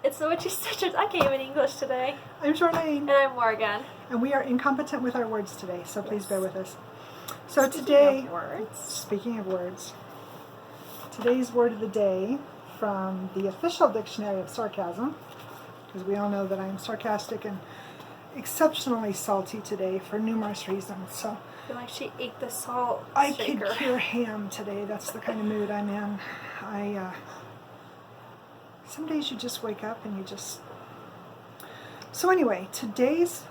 It's the Witchy Sisters. I can't even English today. I'm Charlene. And I'm Morgan. And we are incompetent with our words today, so please bear with us. So speaking of words, today's word of the day from the official dictionary of sarcasm, because we all know that I'm sarcastic and exceptionally salty today for numerous reasons. So I feel like she ate the salt I shaker. could cure ham today. That's the kind of mood I'm in. Some days you just wake up and you just... So anyway, today's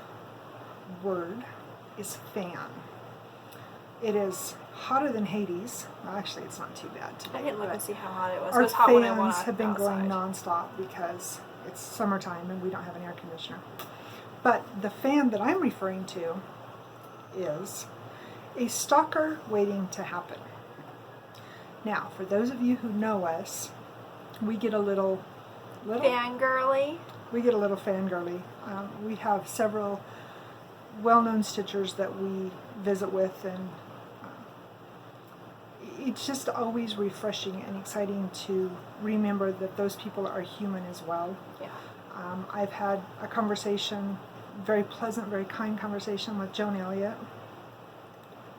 word is fan. It is hotter than Hades. Well, actually, it's not too bad today. I didn't look and see how hot it was. Our it was hot when I went fans have been going outside. nonstop because it's summertime and we don't have an air conditioner. But the fan that I'm referring to is a stalker waiting to happen. Now, for those of you who know us, we get a little Fangirly. We get a little fangirly. We have several well-known stitchers that we visit with, and it's just always refreshing and exciting to remember that those people are human as well. Yeah. I've had a conversation, very pleasant, very kind conversation with Joan Elliott,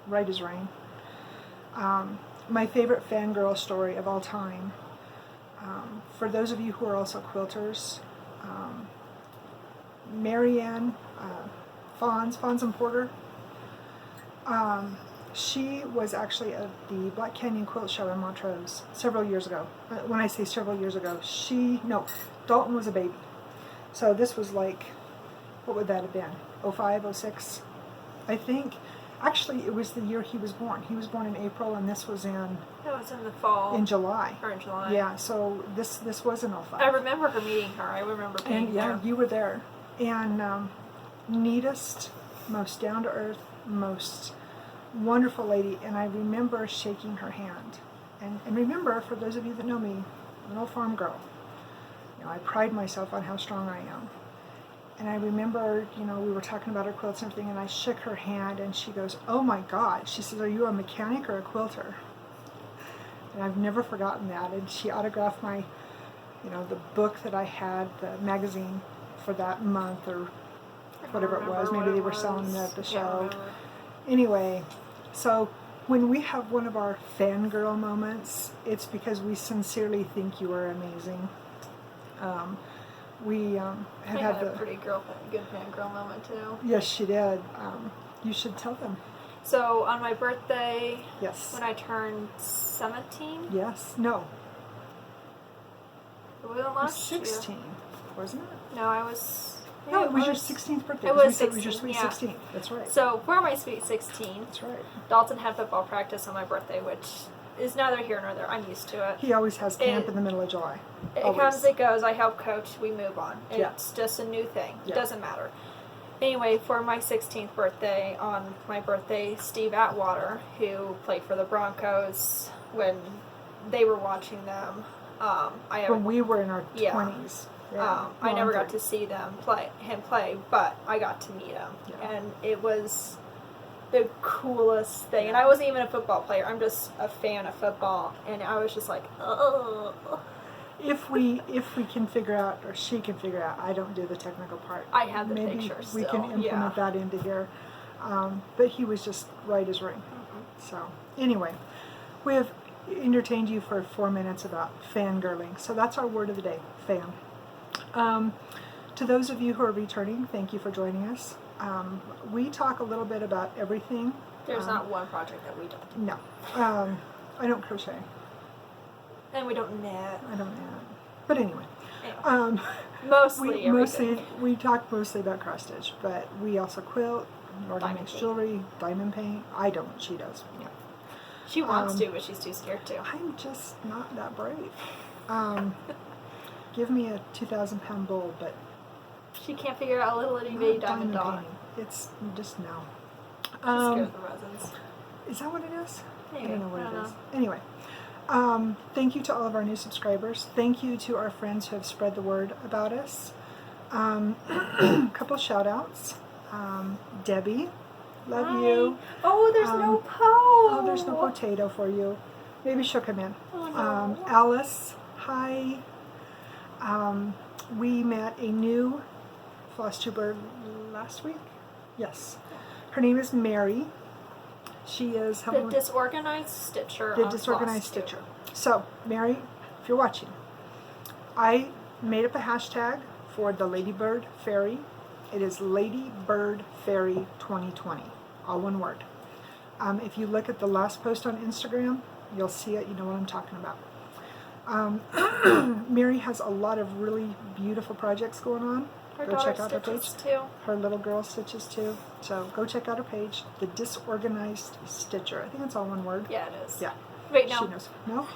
right as rain. My favorite fangirl story of all time. For those of you who are also quilters, Marianne Fons and Porter, she was actually at the Black Canyon Quilt Show in Montrose several years ago. When I say several years ago, Dalton was a baby. So this was like, what would that have been? 05, 06, I think. Actually, it was the year he was born. He was born in April, and this was in... It was in the fall. In July. Or in July. Yeah, so this was in 05. I remember her meeting her. I remember being there. Yeah, you were there. And neatest, most down-to-earth, most wonderful lady. And I remember shaking her hand. And remember, for those of you that know me, I'm an old farm girl. You know, I pride myself on how strong I am. And I remember, you know, we were talking about her quilts and everything, and I shook her hand, and she goes, "Oh my God." She says, "Are you a mechanic or a quilter?" And I've never forgotten that. And she autographed my, you know, the book that I had, the magazine for that month, or whatever it was. Maybe they were selling it at the show. Anyway, so when we have one of our fangirl moments, it's because we sincerely think you are amazing. We have had a pretty good fangirl moment too. Yes, she did. You should tell them. So on my birthday, yes, when I turned 17. Yes, no. It wasn't last 16, year. wasn't it? No, I was. No, it was your 16th birthday. It was 16, 16, it was your sweet yeah. 16. That's right. So for my sweet 16, that's right. Dalton had football practice on my birthday, which is neither here nor there. I'm used to it. He always has camp in the middle of July. It always. comes, it goes. I help coach. We move on. Yeah. It's just a new thing. Yeah. It doesn't matter. Anyway, for my 16th birthday, on my birthday, Steve Atwater, who played for the Broncos when they were watching them, when we were in our 20s. Yeah. I never got to see him play, but I got to meet him, yeah. and it was the coolest thing. And I wasn't even a football player. I'm just a fan of football, and I was just like, oh. If we can figure out, or she can figure out, I don't do the technical part. I have the Maybe pictures. we can implement that into here. But he was just right as rain. Mm-hmm. So anyway, we have entertained you for 4 minutes about fangirling. So that's our word of the day, fan. To those of you who are returning, thank you for joining us. We talk a little bit about everything. There's not one project that we don't do. No. I don't crochet. And we don't knit. I don't knit. But anyway. Mostly we talk mostly about cross stitch, but we also quilt. Morgan makes jewelry, diamond paint. I don't. She does. Yeah. She wants to, but she's too scared to. I'm just not that brave. Give me a 2,000-pound bowl, but she can't figure out a little itty bitty diamond dot. It's just no. She's scared of the resins. Is that what it is? Maybe. I don't know what it is. Anyway, thank you to all of our new subscribers. Thank you to our friends who have spread the word about us. A couple shout outs. Debbie, love you. Oh, there's no po. Oh, there's no potato for you. Maybe she'll come in. Oh, no. Alice, hi. we met a new Flosstuber last week. Yes. Her name is Mary. She is The Disorganized Stitcher. The Disorganized Stitcher. So, Mary, if you're watching, I made up a hashtag for the Ladybird Fairy. It is Ladybird Fairy 2020. All one word. If you look at the last post on Instagram, you'll see it. You know what I'm talking about. Mary has a lot of really beautiful projects going on. Go check out her page. Too. Her little girl stitches too. So go check out her page, The Disorganized Stitcher. I think it's all one word. Yeah, it is. Yeah. Wait, no. She knows. No?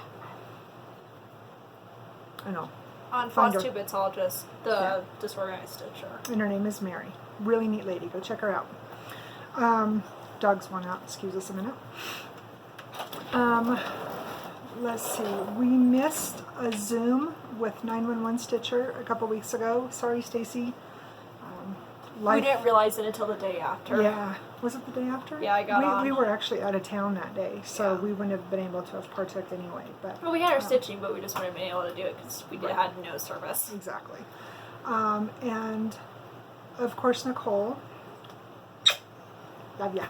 I know. On Flosstube, it's all just the Disorganized Stitcher. And her name is Mary. Really neat lady. Go check her out. Dogs want out. Excuse us a minute. Let's see. We missed a Zoom with 911 Stitcher a couple weeks ago. Sorry, Stacy. We didn't realize it until the day after. Yeah. Was it the day after? Yeah, I got on. We were actually out of town that day, so we wouldn't have been able to have partook anyway. But well, we had our stitching, but we just wouldn't have been able to do it because we had no service. Exactly. And, of course, Nicole. Love ya.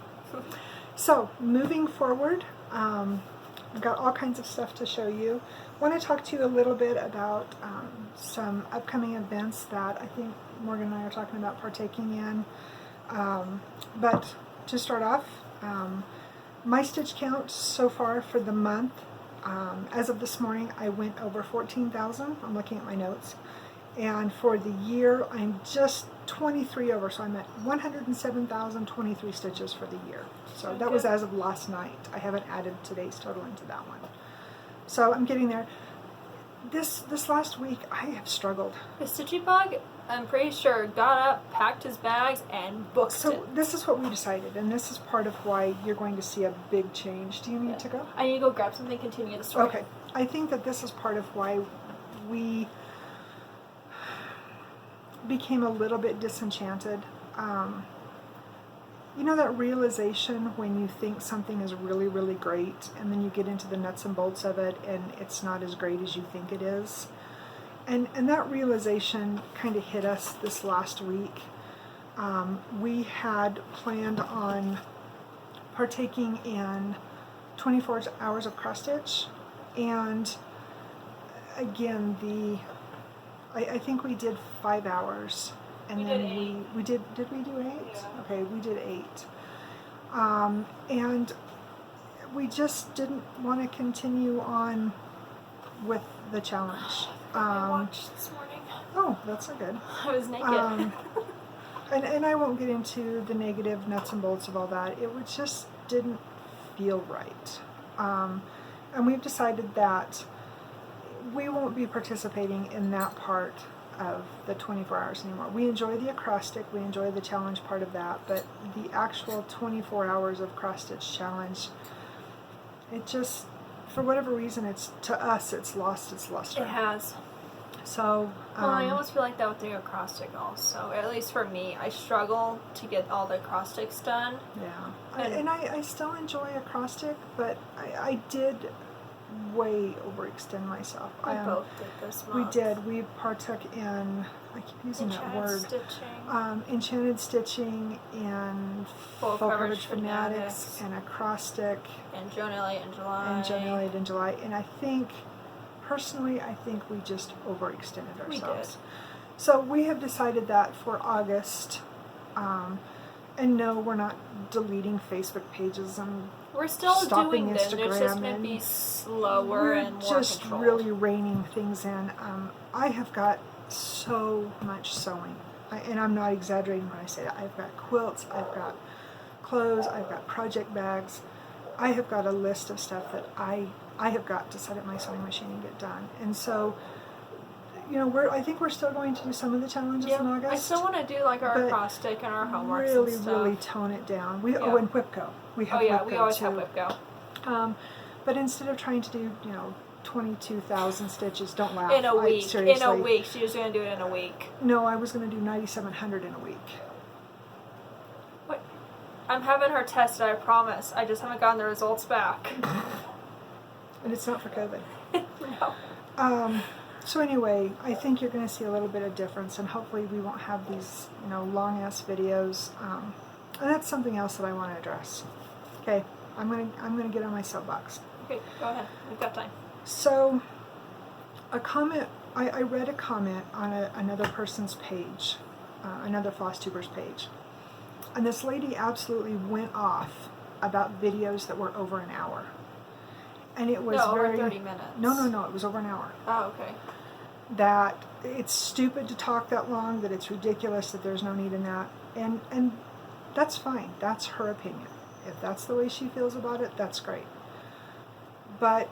So, moving forward, I've got all kinds of stuff to show you. I want to talk to you a little bit about some upcoming events that I think Morgan and I are talking about partaking in. But to start off, my stitch count so far for the month, as of this morning, I went over 14,000. I'm looking at my notes. And for the year, I'm just 23 over, so I'm at 107,023 stitches for the year. So that was as of last night. I haven't added today's total into that one. So I'm getting there. This last week, I have struggled. The Stitchy Bug, I'm pretty sure, got up, packed his bags, and booked it. So this is what we decided, and this is part of why you're going to see a big change. Do you need to go? I need to go grab something, continue the story. Okay. I think that this is part of why we became a little bit disenchanted. You know that realization when you think something is really, really great, and then you get into the nuts and bolts of it, and it's not as great as you think it is? And that realization kind of hit us this last week. We had planned on partaking in 24 hours of cross stitch, and again, I think we did 5 hours, and then we did we do 8? Yeah. Okay, we did 8. And we just didn't want to continue on with the challenge. I watched this morning. Oh, that's so good. I was naked. And I won't get into the negative nuts and bolts of all that. It just didn't feel right. And we've decided that we won't be participating in that part of the 24 hours anymore. We enjoy the acrostic, we enjoy the challenge part of that, but the actual 24 hours of cross stitch challenge, it just, for whatever reason, to us it's lost its luster. It has. So well, I almost feel like that with the acrostic also. At least for me, I struggle to get all the acrostics done. Yeah, and I still enjoy acrostic, but I did way overextend myself. We both did this month. We did. We partook in, I keep using that word, enchanted stitching and full coverage fanatics and acrostic and Joan Elliott in July. And I think, personally, we just overextended ourselves. We did. So we have decided that for August, and no, we're not deleting Facebook pages and we're still doing them. Instagram. It's just going to be slower and more just controlled. really reining things in. I have got so much sewing, and I'm not exaggerating when I say that. I've got quilts, I've got clothes, I've got project bags. I have got a list of stuff that I have got to set up my sewing machine and get done. And so, you know, I think we're still going to do some of the challenges in August. I still want to do like our acrostic and our homework really, and stuff. really tone it down. Oh, and Whipco. We have Whipco we always too. have Whipco. But instead of trying to do, 22,000 stitches, don't laugh. In a week. Seriously. In a week. She was going to do it in a week. No, I was going to do 9,700 in a week. What? I'm having her tested, I promise. I just haven't gotten the results back. And it's not for COVID. No. So anyway, I think you're going to see a little bit of difference, and hopefully we won't have these, long ass videos. And that's something else that I want to address. Okay, I'm gonna get on my soapbox. Okay, go ahead. We've got time. So, a comment. I read a comment on another person's page, another Flosstuber's page, and this lady absolutely went off about videos that were over an hour. And it was over 30 minutes. No, it was over an hour. Oh, okay. That it's stupid to talk that long, that it's ridiculous, that there's no need in that. And that's fine. That's her opinion. If that's the way she feels about it, that's great. But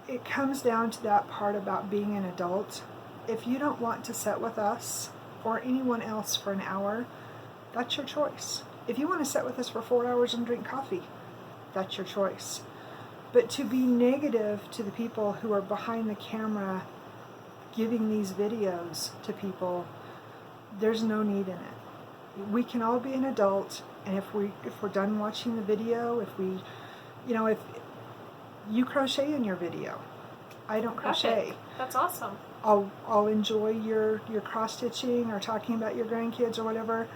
it comes down to that part about being an adult. If you don't want to sit with us or anyone else for an hour, that's your choice. If you want to sit with us for 4 hours and drink coffee, that's your choice. But to be negative to the people who are behind the camera giving these videos to people, there's no need in it. We can all be an adult, and if we're done watching the video, if you crochet in your video, I don't crochet. Okay. That's awesome. I'll enjoy your cross stitching or talking about your grandkids or whatever.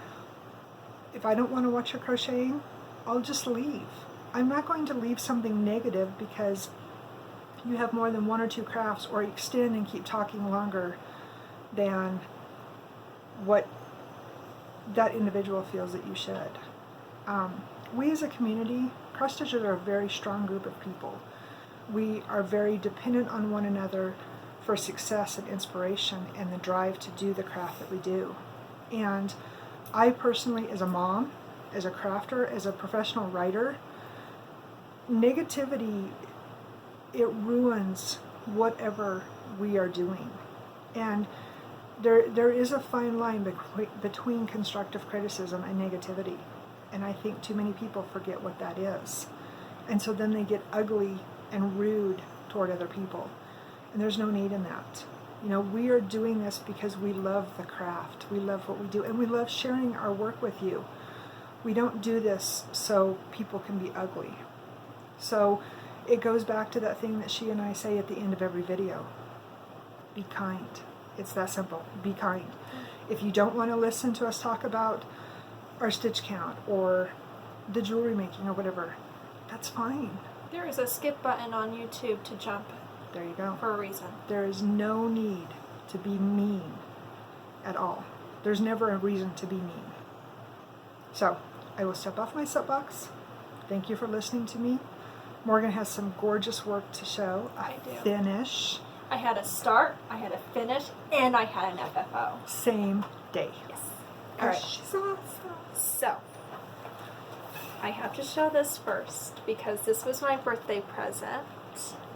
If I don't want to watch your crocheting, I'll just leave. I'm not going to leave something negative because you have more than 1 or 2 crafts, or extend and keep talking longer than what that individual feels that you should. We as a community, cross stitchers are a very strong group of people. We are very dependent on one another for success and inspiration and the drive to do the craft that we do. And I personally, as a mom, as a crafter, as a professional writer, negativity, it ruins whatever we are doing. And there is a fine line between constructive criticism and negativity. And I think too many people forget what that is. And so then they get ugly and rude toward other people. And there's no need in that. We are doing this because we love the craft. We love what we do. And we love sharing our work with you. We don't do this so people can be ugly. So it goes back to that thing that she and I say at the end of every video. Be kind. It's that simple. Be kind. If you don't want to listen to us talk about our stitch count or the jewelry making or whatever, that's fine. There is a skip button on YouTube to jump. There you go. For a reason. There is no need to be mean at all. There's never a reason to be mean. So, I will step off my soapbox. Thank you for listening to me. Morgan has some gorgeous work to show. I do. Finish. I had a start, I had a finish, and I had an FFO. Same day. Yes. All right. She's awesome. So, I have to show this first because this was my birthday present.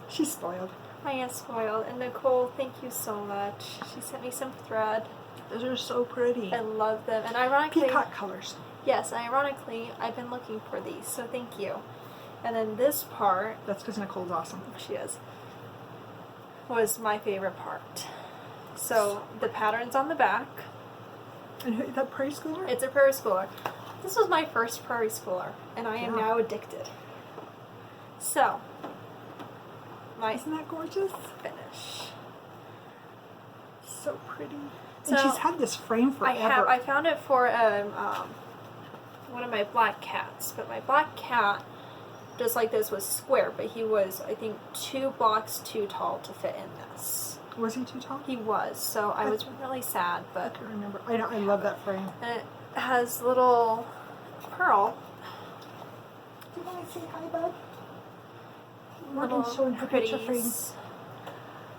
She's spoiled. I am spoiled. And Nicole, thank you so much. She sent me some thread. Those are so pretty. I love them. And ironically... Peacock colors. Yes, ironically, I've been looking for these, so thank you. And then this part... That's because Nicole's awesome. She is. Was my favorite part. So, the pattern's on the back. And that prairie schooler? It's a prairie schooler. This was my first prairie schooler, and I am now addicted. So... Isn't that gorgeous? Finish. So pretty. So and she's had this frame forever. I found it for one of my black cats, but my black cat, just like this, was square, but he was, I think, 2 blocks too tall to fit in this. Was he too tall? He was, so I was really sad, but... I can't remember. I love that frame. And it has little pearl. Do you want to say hi, bud? Little Morgan's showing her picture frame. pretties.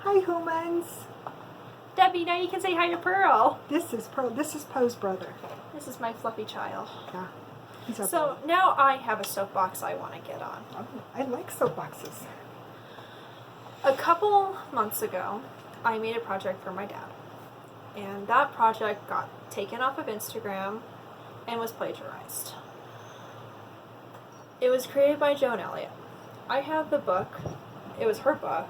Hi, humans. Debbie, now you can say hi to Pearl. This is Pearl. This is Poe's brother. This is my fluffy child. Yeah. He's our So now I have a soapbox I want to get on. I like soapboxes. A couple months ago, I made a project for my dad. And that project got taken off of Instagram and was plagiarized. It was created by Joan Elliott. I have the book. It was her book.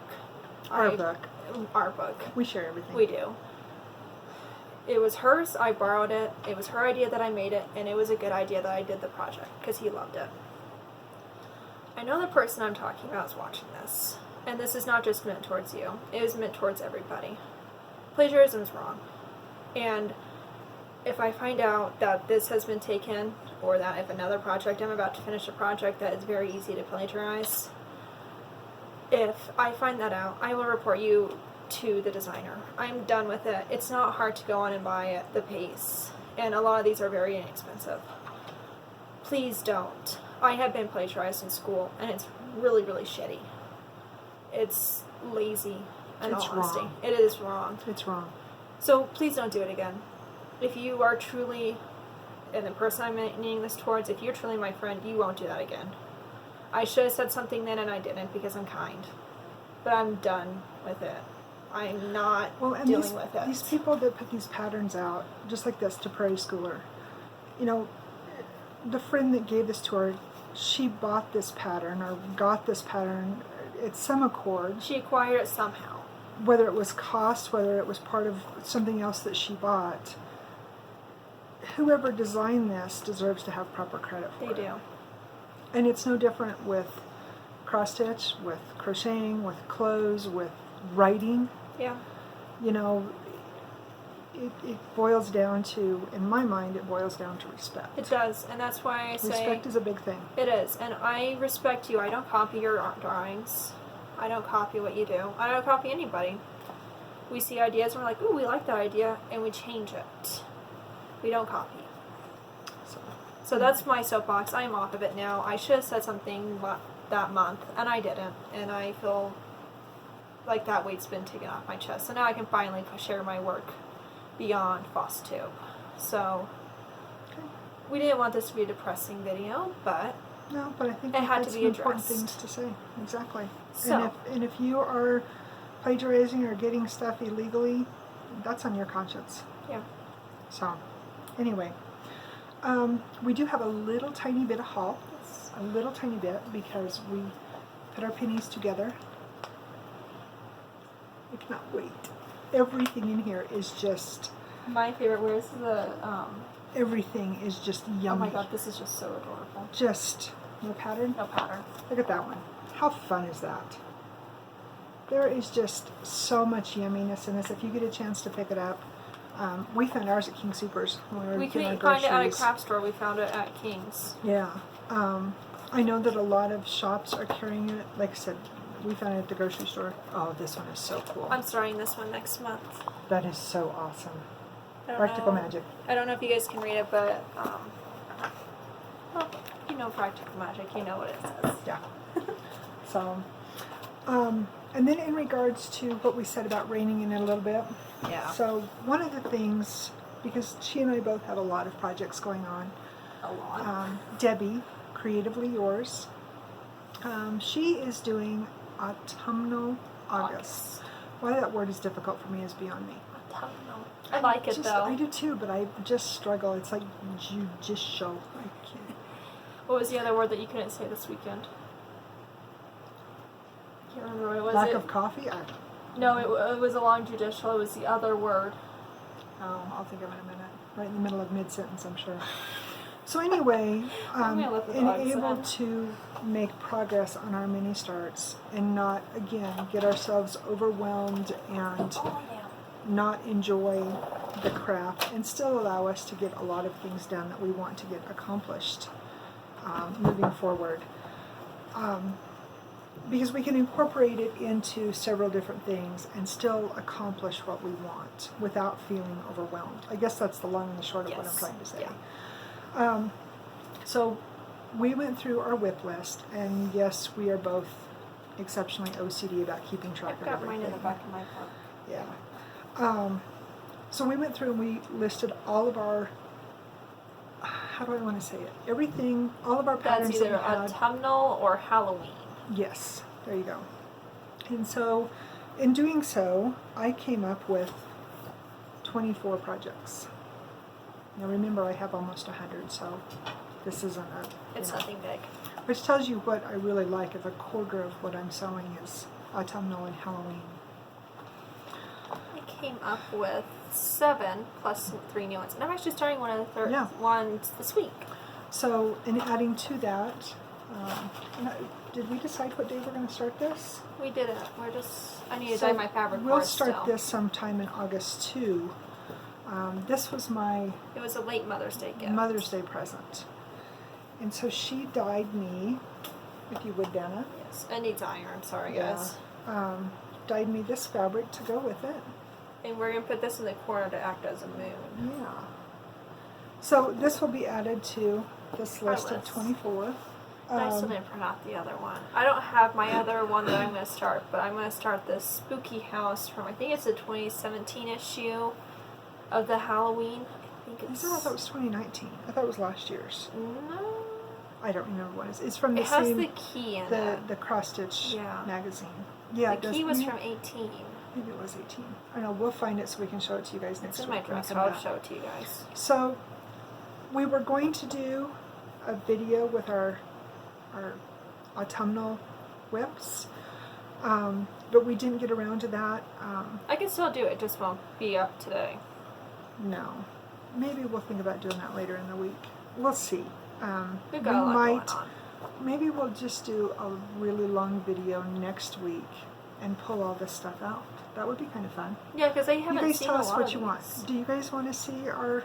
Our book. Our book. We share everything. We do. It was hers. I borrowed it. It was her idea that I made it, and it was a good idea that I did the project because he loved it. I know the person I'm talking about is watching this. and this is not just meant towards you, it is meant towards everybody. Plagiarism is wrong. And if I find out that this has been taken, or that if another project, I'm about to finish a project that is very easy to plagiarize, if I find that out, I will report you to the designer. I'm done with it. It's not hard to go on and buy at the pace, and a lot of these are very inexpensive. Please don't. I have been plagiarized in school, and it's really, really shitty. It's lazy, in all honesty. Wrong. It is wrong. It's wrong. So please don't do it again. If you are truly, and the person I'm meaning this towards, if you're truly my friend, you won't do that again. I should have said something then, and I didn't because I'm kind. But I'm done with it. I'm not dealing with it. These people that put these patterns out, just like this, to Prairie Schooler, you know, the friend that gave this to her, she bought this pattern or got this pattern at some accord. She acquired it somehow. Whether it was cost, whether it was part of something else that she bought. Whoever designed this deserves to have proper credit for it. They do. And it's no different with cross-stitch, with crocheting, with clothes, with writing. Yeah. You know, it boils down to, in my mind, it boils down to respect. It does, and that's why I say... Respect is a big thing. It is, and I respect you. I don't copy your drawings. I don't copy what you do. I don't copy anybody. We see ideas and we're like, ooh, we like that idea, and we change it. We don't copy. So that's my soapbox. I'm off of it now. I should have said something that month, and I didn't. And I feel like that weight's been taken off my chest. So now I can finally share my work beyond Flosstube. So we didn't want this to be a depressing video, but no, but I think it had that's to be important addressed. things to say. Exactly. So, and if you are plagiarizing or getting stuff illegally, that's on your conscience. yeah. So, anyway, we do have a little tiny bit of haul. Yes. A little tiny bit, because we put our pennies together. I cannot wait. Everything in here is just... My favorite, where's the... Everything is just yummy. Oh my god, this is just so adorable. Just... No pattern? No pattern. Look at that one. How fun is that? There is just so much yumminess in this. If you get a chance to pick it up, we found ours at King Soopers when we were We getting our couldn't find it at a groceries. craft store. We found it at King's. Yeah. I know that a lot of shops are carrying it. Like I said, we found it at the grocery store. Oh, this one is so cool. I'm starting this one next month. That is so awesome. I don't Practical know. Magic. I don't know if you guys can read it, but well, you know Practical Magic. You know what it says. Yeah. So, and then in regards to what we said about reining in it a little bit. Yeah. So one of the things, because she and I both have a lot of projects going on. A lot. Debbie, Creatively Yours, she is doing autumnal August. Why that word is difficult for me is beyond me. Autumnal. I like it though. I do too, but I just struggle. It's like judicial. I can't. What was the other word that you couldn't say this weekend? Can't remember what it was. Lack of coffee? No, it was along judicial. It was the other word. Oh, I'll think of it in a minute. Right in the middle of mid-sentence, I'm sure. So anyway, able to make progress on our mini starts and not, again, get ourselves overwhelmed and not enjoy the craft, and still allow us to get a lot of things done that we want to get accomplished moving forward. Because we can incorporate it into several different things and still accomplish what we want without feeling overwhelmed. I guess that's the long and the short of what I'm trying to say. Yeah. So we went through our WIP list, and yes, we are both exceptionally OCD about keeping track I've got of everything. mine in the back of my phone. Yeah. So we went through and we listed all of our, how do I want to say it? Everything, all of our patterns That's either that we had. autumnal or Halloween. Yes, there you go. And so, in doing so, I came up with 24 projects. Now remember, I have almost 100, so this isn't a... It's nothing big. Which tells you what I really like. If a quarter of what I'm selling is autumnal and Halloween. I came up with 7 plus 3 new ones. And I'm actually starting one of the ones this week. So, in adding to that, No, did we decide what day we're going to start this? We didn't. We're just. I need to dye my fabric. We'll for it start still. this sometime in August too. This was my It was a late Mother's Day gift. Mother's Day present. And so she dyed me, if you would, Dana. Yes. It needs iron. Sorry, guys. Dyed me this fabric to go with it. And we're gonna put this in the corner to act as a moon. Yeah. So this will be added to this list of list. 24. I still didn't print out the other one. I don't have my other one that I'm going to start, but I'm going to start this Spooky House from, I think it's the 2017 issue of the Halloween. I think it's... I thought it was 2019. I thought it was last year's. No. I don't remember what it is. It's from the It has same... the key in it. The cross-stitch Yeah. magazine. Yeah, The key was from 18. Maybe it was 18. I don't know. We'll find it so we can show it to you guys next It's week. in my when we dress. come I'll back. show it to you guys. So, we were going to do a video with our autumnal whips, but we didn't get around to that. I can still do it, just won't be up today. No. Maybe we'll think about doing that later in the week. We'll see. We've got a lot going on. Maybe we'll just do a really long video next week and pull all this stuff out. That would be kind of fun. Yeah, because I haven't You guys seen tell a us lot what of you want. these. Do you guys want to see our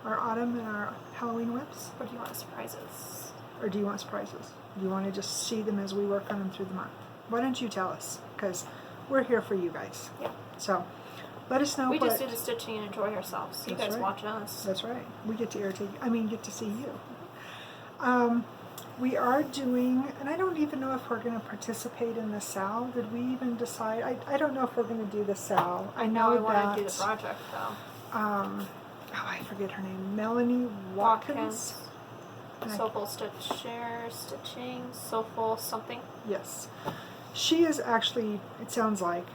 autumn and our Halloween whips? Or do you want surprises? Or do you want surprises? Do you want to just see them as we work on them through the month? Why don't you tell us? Because we're here for you guys. Yeah. So, let us know We what... just do the stitching and enjoy ourselves. You That's guys right. watch us. That's right. We get to get to see you. We are doing, and I don't even know if we're going to participate in the SAL. Did we even decide? I don't know if we're going to do the SAL. I know I want to do the project, though. I forget her name. Melanie Watkins. Soulful stitching, soulful something. Yes. She is actually, it sounds like,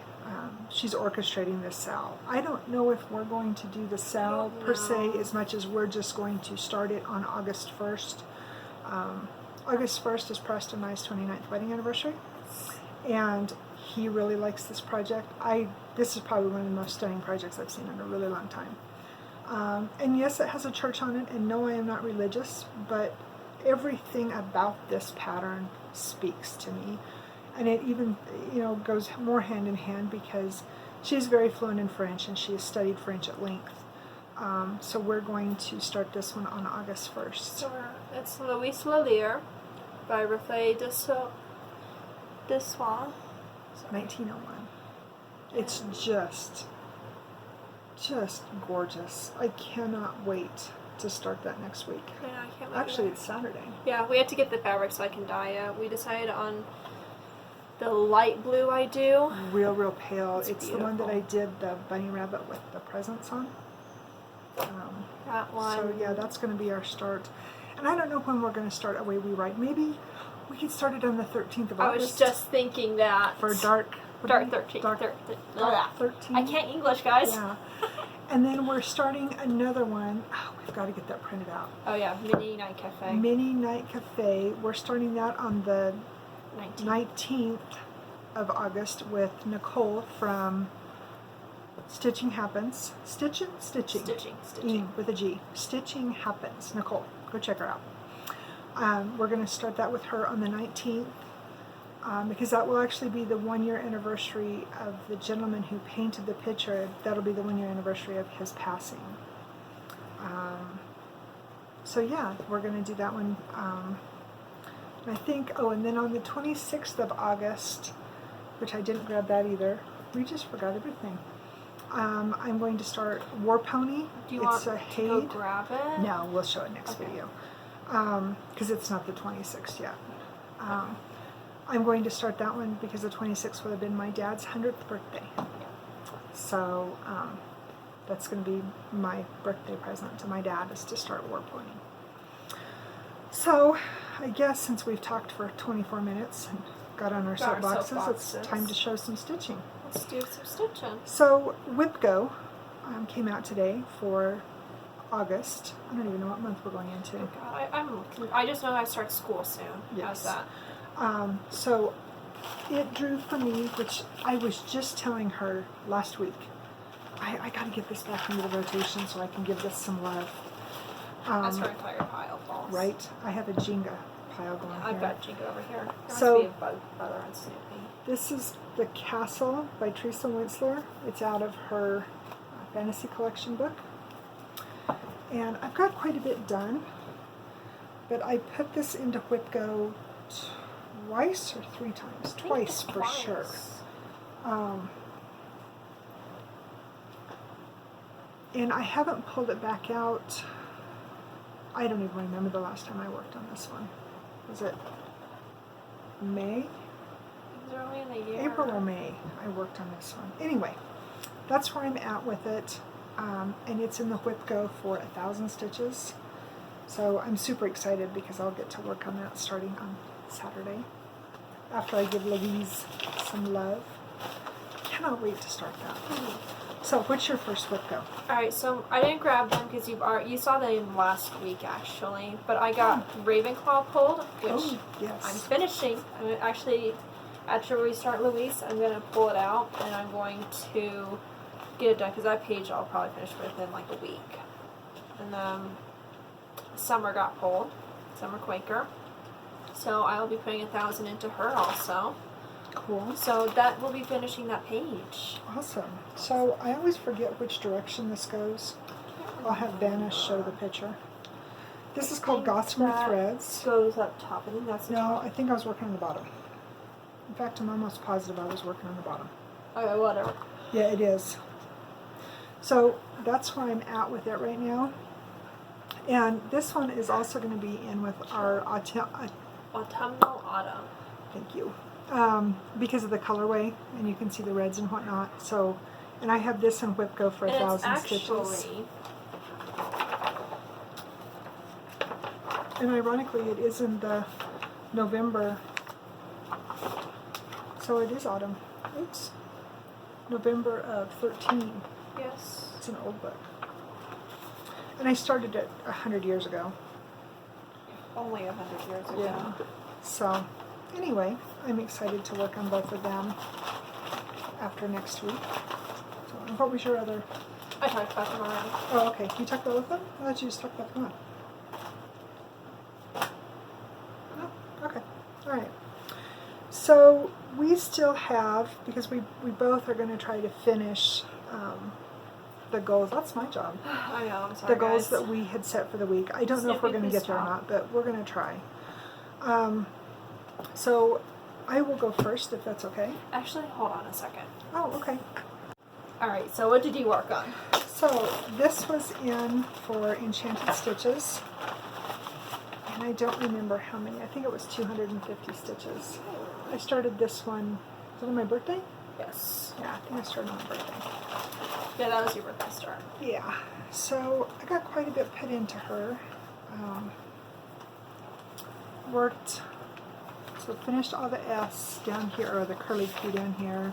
she's orchestrating this SAL. I don't know if we're going to do the SAL per se, as much as we're just going to start it on August 1st. August 1st is Preston and I's 29th wedding anniversary, and he really likes this project. This is probably one of the most stunning projects I've seen in a really long time. And yes, it has a church on it, and no, I am not religious, but everything about this pattern speaks to me. And it even, goes more hand in hand because she's very fluent in French, and she has studied French at length. So we're going to start this one on August 1st. So it's Louis Lallier by Reflet de Soie. 1901. It's just gorgeous. I cannot wait to start that next week. Yeah, I can't wait. Actually, it's Saturday. Yeah, we have to get the fabric so I can dye it. We decided on the light blue I do. Real pale. It's the one that I did the bunny rabbit with the presents on. That one. So yeah, that's going to be our start. And I don't know when we're going to start Away We Write. Maybe we could start it on the 13th of August. I was just thinking that. For dark 13. Dark 13. I can't English, guys. Yeah. And then we're starting another one. Oh, we've got to get that printed out. Oh yeah, Mini Night Cafe. Mini Night Cafe. We're starting that on the 19th of August with Nicole from Stitching Happens. Stitching? Stitching. With a G. Stitching Happens. Nicole. Go check her out. We're going to start that with her on the 19th. Because that will actually be the 1-year anniversary of the gentleman who painted the picture. That'll be the 1-year anniversary of his passing. So yeah, we're going to do that one. And I think, and then on the 26th of August, which I didn't grab that either, we just forgot everything. I'm going to start War Pony. Do you want to go grab it? No, we'll show it next video. Because it's not the 26th yet. I'm going to start that one because the 26th would have been my dad's 100th birthday. So that's going to be my birthday present to my dad, is to start War Pony. So I guess since we've talked for 24 minutes and got on our soapboxes, it's time to show some stitching. Let's do some stitching. So WhipGo came out today for August. I don't even know what month we're going into. Oh God, I just know I start school soon. Yes. How's that? So it drew for me, which I was just telling her last week, I got to get this back into the rotation so I can give this some love. That's her entire pile falls. Right? I have a Jenga pile going I've here. got Jingo over here. There So- must be a Butter and Snoopy. This is The Castle by Teresa Winslower. It's out of her fantasy collection book. And I've got quite a bit done, but I put this into WhipGo twice or 3 times? Twice for sure. And I haven't pulled it back out. I don't even remember the last time I worked on this one. Was it May? Early in the year. April or May I worked on this one. Anyway, that's where I'm at with it. And it's in the WhipGo for 1,000 stitches. So I'm super excited because I'll get to work on that starting on Saturday. After I give Louise some love. Cannot wait to start that. So what's your first WhipGo? Alright, so I didn't grab them because you saw them last week actually, but I got Ravenclaw pulled, which I'm finishing. I'm actually, after we start Louise, I'm going to pull it out and I'm going to get it done because that page I'll probably finish within like a week. And then Summer got pulled, Summer Quaker. So I'll be putting 1,000 into her also. Cool. So that will be finishing that page. Awesome. So I always forget which direction this goes. I'll have Vanna show the picture. This is called Gossamer Threads. Goes up top. I think that's the No, top. I think I was working on the bottom. In fact, I'm almost positive I was working on the bottom. Okay, whatever. Yeah, it is. So that's where I'm at with it right now. And this one is also going to be in with our Autumnal Autumn. thank you. Because of the colorway, and you can see the reds and whatnot. So, and I have this in WhipGo for 1,000 stitches. And ironically, it is in the November. So it is autumn. Oops. November of 13. Yes. It's an old book. And I started it 100 years ago. Only 100 years ago. Yeah. So, anyway, I'm excited to work on both of them after next week. So, and what was your other? I talked about them already. Oh, okay. You talked about them? I thought you just talked about them. No? Okay. All right. So, we still have, because we both are going to try to finish the goals. That's my job. I know, I'm sorry, The goals guys. that we had set for the week. I don't know if we're going to get there or not, but we're going to try. So I will go first if that's okay. Actually, hold on a second. Oh, okay. Alright, so what did you work on? So this was in for Enchanted Stitches. And I don't remember how many. I think it was 250 stitches. I started this one, was it on my birthday? Yes. Yeah, I think I started on my birthday. Yeah, that was your birthday start. Yeah, so I got quite a bit put into her. Worked, so finished all the S down here, or the curly Q down here.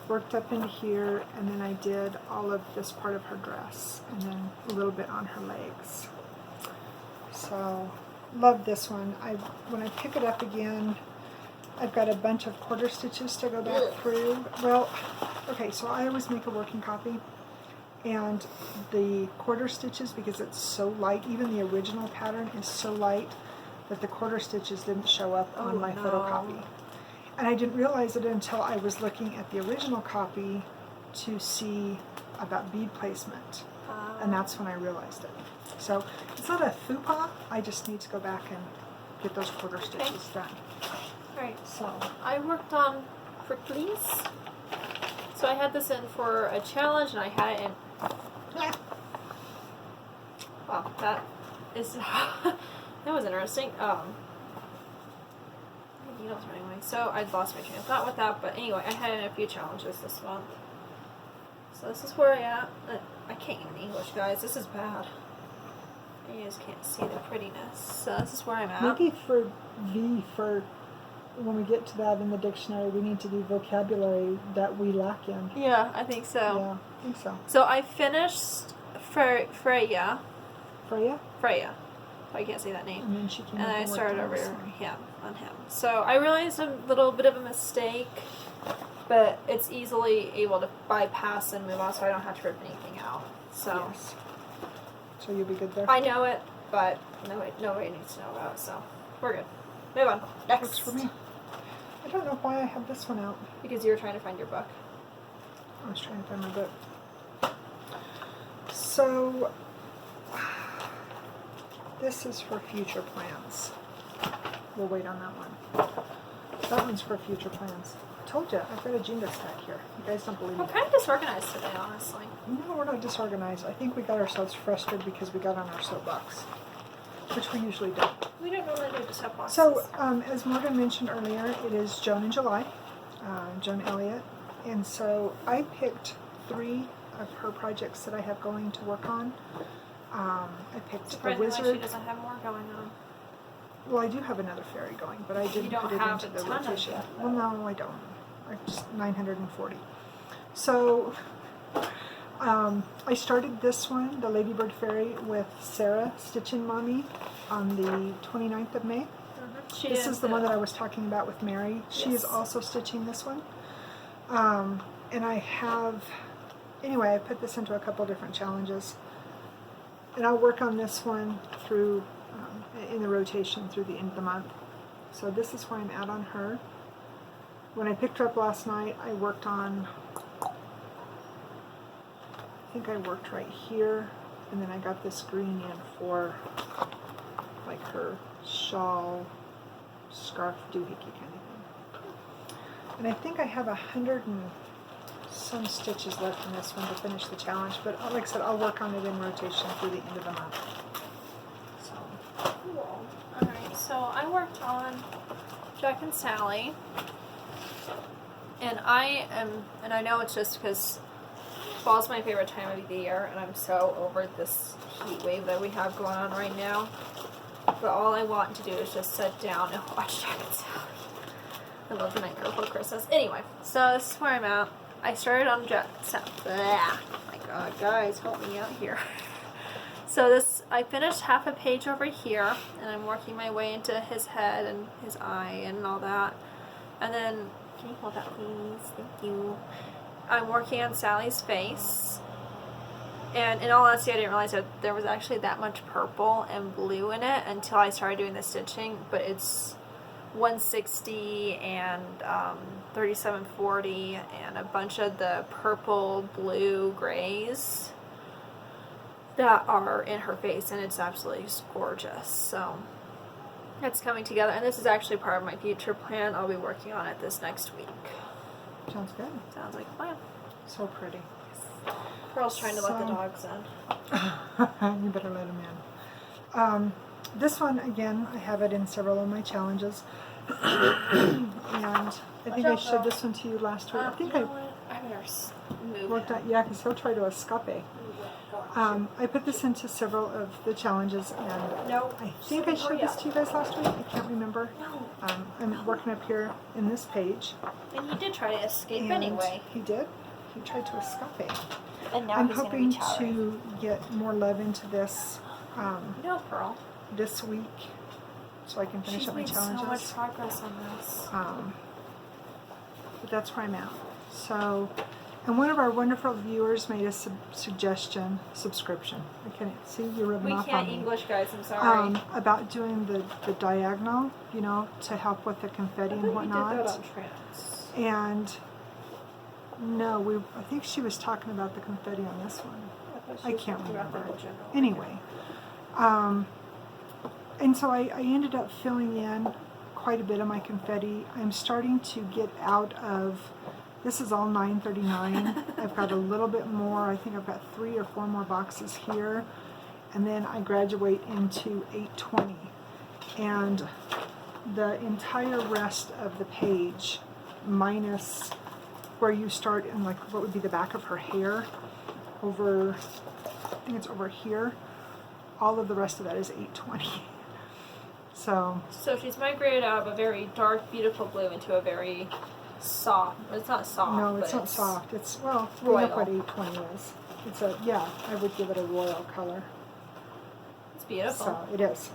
Worked up into here, and then I did all of this part of her dress, and then a little bit on her legs. So, love this one. When I pick it up again, I've got a bunch of quarter stitches to go back through. Well, okay, so I always make a working copy, and the quarter stitches, because it's so light, even the original pattern is so light that the quarter stitches didn't show up on my photocopy. And I didn't realize it until I was looking at the original copy to see about bead placement, and that's when I realized it. So it's not a faux pas, I just need to go back and get those quarter stitches done. Alright, So I worked on Pricklies. So I had this in for a challenge, and I had it in... Wow, that is... that was interesting. Needles running away. So I lost my train of thought with that, but anyway, I had it in a few challenges this month. So this is where I am. I can't even English, guys. This is bad. You just can't see the prettiness. So this is where I'm at. maybe for when we get to that in the dictionary, we need to do vocabulary that we lack in. Yeah, I think so. Yeah, I think so. So I finished Freya. Freya? Freya. I can't say that name. And then she came And up I and worked started on over this one. on him. So I realized a little bit of a mistake, but it's easily able to bypass and move on, so I don't have to rip anything out. So Yes. So you'll be good there? I know it, but nobody needs to know about it, so we're good. Move on. Next. Works for me. I don't know why I have this one out. Because you were trying to find your book. I was trying to find my book. So, this is for future plans. We'll wait on that one. That one's for future plans. I told you, I've got a Jenga stack here. You guys don't believe me. We're kind of disorganized today, honestly. No, we're not disorganized. I think we got ourselves frustrated because we got on our soapbox, which we usually don't. We don't normally do the soapboxes. So, as Morgan mentioned earlier, it is Joan in July, Joan Elliott, and so I picked 3 of her projects that I have going to work on. I picked a surprisingly, wizard. she doesn't have more going on. Well, I do have another fairy going, but I didn't put it into the rotation. Well, no, I don't. I just 940. So, I started this one, the Ladybird Fairy, with Sarah Stitchin' Mommy on the 29th of May. This is the one that I was talking about with Mary. She is also stitching this one. And I have, anyway, I put this into a couple different challenges. And I'll work on this one through, in the rotation through the end of the month. So this is where I'm at on her. When I picked her up last night, I worked on, I think I worked right here, and then I got this green in for like her shawl, scarf, doohickey kind of thing. And I think I have 100 and some stitches left in this one to finish the challenge, but like I said, I'll work on it in rotation through the end of the month. So cool. Alright, so I worked on Jack and Sally, and I know it's just because fall's my favorite time of the year, and I'm so over this heat wave that we have going on right now. But all I want to do is just sit down and watch Jack and Sally. I love The Nightmare Before Christmas. Anyway, so this is where I'm at. I started on Jack and Sally. Oh my god, guys, help me out here. So I finished half a page over here, and I'm working my way into his head and his eye and all that. And then, can you hold that please? Thank you. I'm working on Sally's face. And in all honesty, I didn't realize that there was actually that much purple and blue in it until I started doing the stitching. But it's 160 and 3740 and a bunch of the purple, blue, grays that are in her face, and it's absolutely just gorgeous. So it's coming together, and this is actually part of my future plan. I'll be working on it this next week. sounds good. Sounds like a plan. So pretty. Pearl's trying to let the dogs in. You better let them in. This one, again, I have it in several of my challenges. And I think I showed this one to you last week. I think I better move. worked out, yeah, because he'll try to escape. I put this into several of the challenges, and I think I showed this to you guys last week. I can't remember. I'm working up here in this page. And he did try to escape And anyway. He did. He tried to escape. And now I'm he's hoping gonna be to get more love into this no, Pearl. this week, so I can finish She's up my made challenges. so much progress on this. But that's where I'm at. So, and one of our wonderful viewers made a subscription. I can't see you rubbing off on me. We can't English, guys. I'm sorry. About doing the diagonal, you know, to help with the confetti and whatnot. We did that on Trans. And no, I think she was talking about the confetti on this one. I can't remember. Anyway, and so I ended up filling in quite a bit of my confetti. I'm starting to get out of, this is all 939. I've got a little bit more. I think I've got 3 or 4 more boxes here. And then I graduate into 820. And the entire rest of the page, minus where you start in like what would be the back of her hair, over, I think it's over here, all of the rest of that is 820. So she's migrated out of a very dark, beautiful blue into a very soft. It's not soft. no, it's but not soft. It's, well, royal. look what 820 is. It's a, yeah, I would give it a royal color. It's beautiful. So it is.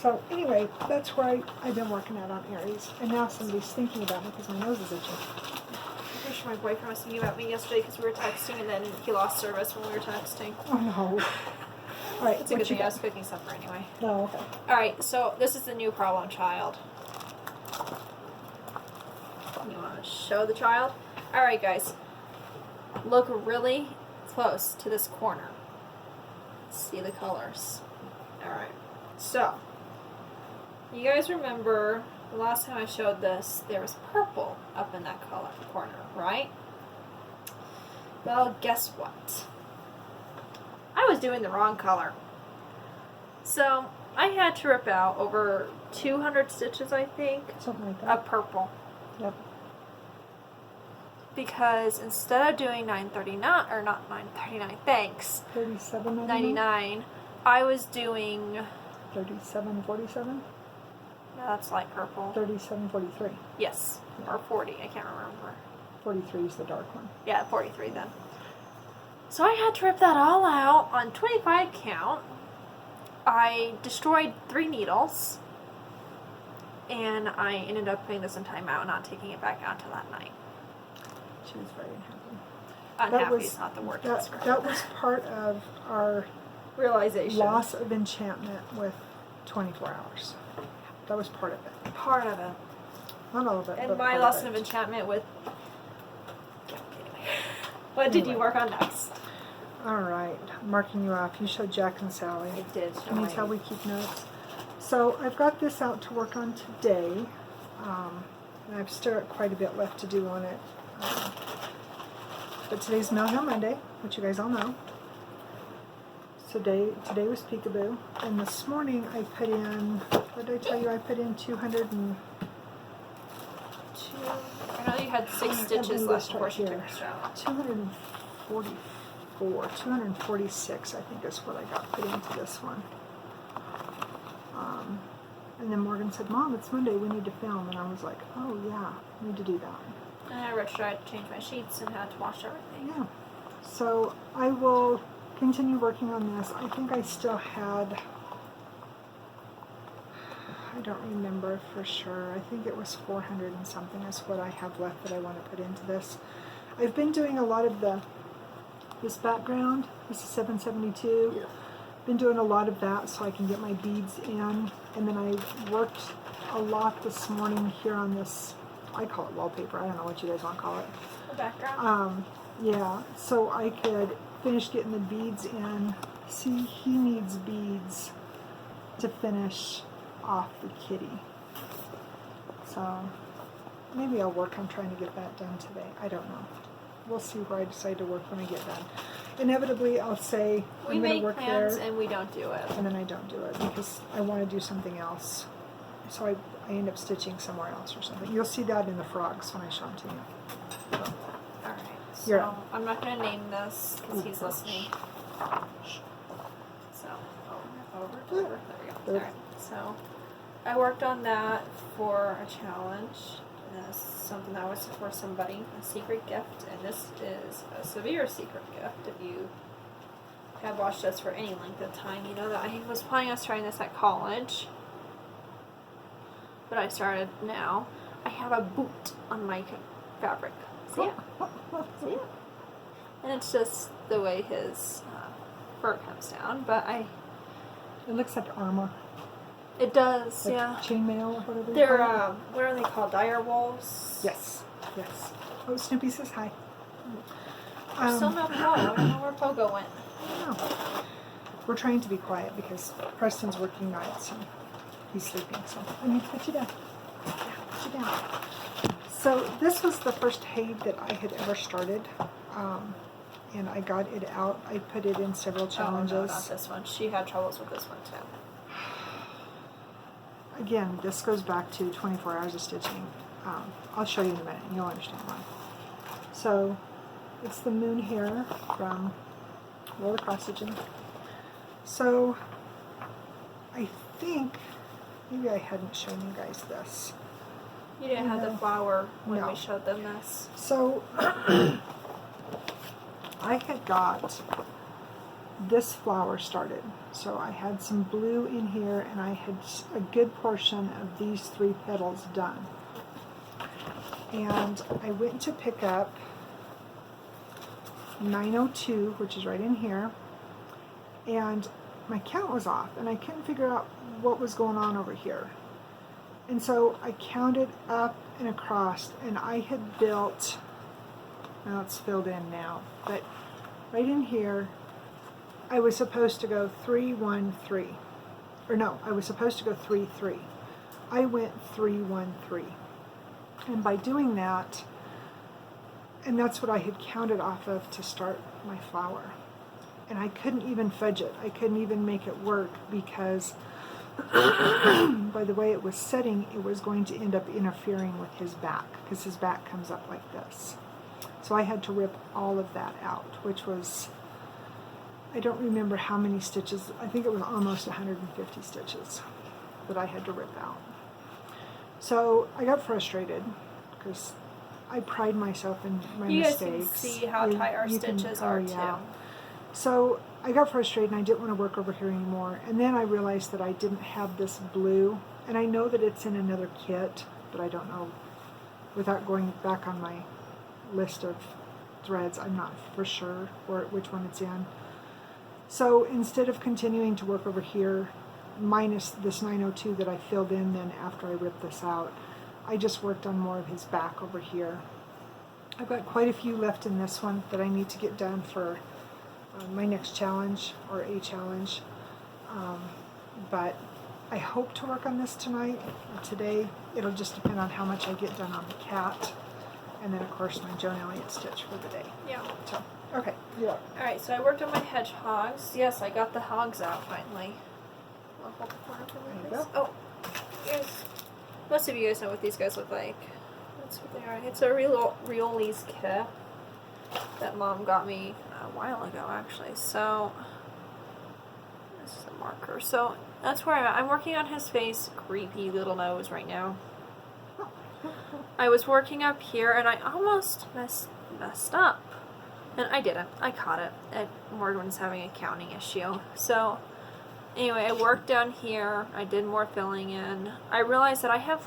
So anyway, that's where I've been working out on Aries. And now somebody's thinking about me because my nose is itching. I'm pretty sure my boyfriend was thinking about me yesterday because we were texting, and then he lost service when we were texting. Oh no. All right, It's a good thing I was cooking supper anyway. No, okay. Alright, so this is the new problem child. want to show the child. Alright guys, look really close to this corner. See the colors. Alright, so, you guys remember the last time I showed this, there was purple up in that corner, right? Well, guess what? I was doing the wrong color. So, I had to rip out over 200 stitches, I think, Something like that. of purple. Yep. Because instead of doing 939, or not 939, thanks, 37.99. I was doing, 37.47. no, that's light purple. 37.43. Yes, Yeah. or 40, I can't remember. 43 is the dark one. Yeah, 43 then. So I had to rip that all out on 25 count. I destroyed 3 needles. And I ended up putting this in timeout and not taking it back out till that night. She was very unhappy. Unhappy is not the word to describe that it. was part of our Realization. loss of enchantment with 24 hours. That was part of it. Part of it. Not all of it, And but my part lesson of of it. enchantment with... What did you Anyway. work on next? All right, marking you off. You showed Jack and Sally. I did. Can you tell we keep notes? So I've got this out to work on today, and I've still got quite a bit left to do on it. But today's Mail Hair Monday, which you guys all know. So today was Peekaboo, and this morning I put in, what did I tell you? I put in 200 and... I know you had 6 stitches left before she took her shower. 246 I think is what I got put into this one. And then Morgan said, Mom, it's Monday, we need to film. And I was like, oh yeah, I need to do that. And I tried to change my sheets and had to wash everything. Yeah. So I will continue working on this. I think I still had, I don't remember for sure. I think it was 400 and something is what I have left that I want to put into this. I've been doing a lot of this background. This is 772. Yeah. Been doing a lot of that so I can get my beads in. And then I worked a lot this morning here on this, I call it wallpaper. I don't know what you guys want to call it. The background? Yeah, so I could finish getting the beads in. See, he needs beads to finish off the kitty. So maybe I'll work on trying to get that done today. I don't know. We'll see where I decide to work when I get done. Inevitably, I'll say We I'm going make to work plans there, and we don't do it. and then I don't do it because I want to do something else. So I end up stitching somewhere else or something. You'll see that in the frogs when I show them to you. So, Alright, You're so up. I'm not going to name this because he's listening. So, over. There we go. Alright, so I worked on that for a challenge. This is something that was for somebody, a secret gift, and this is a severe secret gift. If you have watched us for any length of time, you know that I was planning on starting this at college, but I started now. I have a boot on my fabric. See it? See it? And it's just the way his fur comes down, but it looks like armor. it does, Like yeah. chainmail or whatever. They're, you call it. what are they called? Dire wolves? Yes, yes. Oh, Snoopy says hi. There's still no Poe. I don't know where Pogo went. I don't know. We're trying to be quiet because Preston's working nights and he's sleeping, so I need to put you down. Yeah, put you down. So this was the first hay that I had ever started, and I got it out. I put it in several challenges. Oh, no, not this one. She had troubles with this one too. Again, this goes back to 24 hours of stitching. I'll show you in a minute and you'll understand why. So it's the moon hair from Roller Cross Stitching. So I think maybe I hadn't shown you guys this. You didn't have the flower when No. we showed them this. So I had got this flower started. So I had some blue in here and I had a good portion of these 3 petals done. And I went to pick up 902, which is right in here, and my count was off and I couldn't figure out what was going on over here. And so I counted up and across, and I had built, well, it's filled in now, but right in here, I was supposed to go 3, 1, 3. Or no, I was supposed to go 3, 3. I went 3, 1, 3. And by doing that, and that's what I had counted off of to start my flower. And I couldn't even fudge it. I couldn't even make it work because by the way it was setting, it was going to end up interfering with his back because his back comes up like this. So I had to rip all of that out, which was, I don't remember how many stitches. I think it was almost 150 stitches that I had to rip out. So I got frustrated because I pride myself in my mistakes. You guys can see how tight our stitches are too. So I got frustrated and I didn't want to work over here anymore. And then I realized that I didn't have this blue. And I know that it's in another kit, but I don't know. Without going back on my list of threads, I'm not for sure which one it's in. So instead of continuing to work over here, minus this 902 that I filled in then after I ripped this out, I just worked on more of his back over here. I've got quite a few left in this one that I need to get done for my next challenge, or a challenge. But I hope to work on this tonight or today. It'll just depend on how much I get done on the cat. And then of course my Joan Elliott stitch for the day. Yeah. So, okay. Yeah. Alright, so I worked on my hedgehogs. Yes, I got the hogs out finally. I'll hold the corner for me, There you please. Oh, yes. Most of you guys know what these guys look like. That's what they are. It's a Rioli's kit that Mom got me a while ago, actually. So, this is a marker. So, that's where I'm at. I'm working on his face, creepy little nose right now. I was working up here, and I almost messed up. And I didn't. I caught it. Morgan's having a counting issue. So, anyway, I worked down here. I did more filling in. I realized that I have,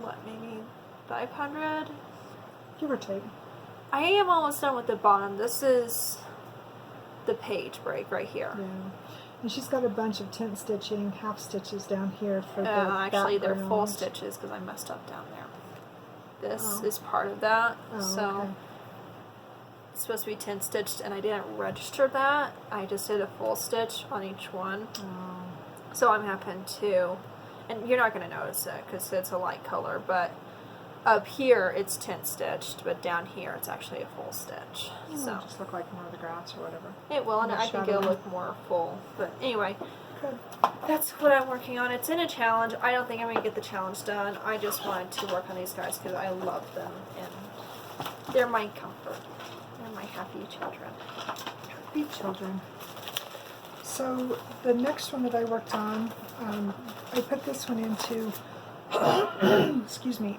what, maybe 500? Give or take. I am almost done with the bottom. This is the page break right here. Yeah. And she's got a bunch of tent stitching, half stitches down here for the actually, they're full background. stitches because I messed up down there. This is part of that. So okay. it's supposed to be 10 stitched, and I didn't register that. I just did a full stitch on each one. Oh. So I'm having to, and you're not going to notice it because it's a light color, but up here it's 10 stitched, but down here it's actually a full stitch. So It'll just look like more of the grass or whatever. it will, and More I think shadowy. it'll look more full. But anyway, Good. that's what I'm working on. It's in a challenge. I don't think I'm going to get the challenge done. I just wanted to work on these guys because I love them, and they're my comfort. They're my happy children. Happy children. So the next one that I worked on, I put this one into, excuse me,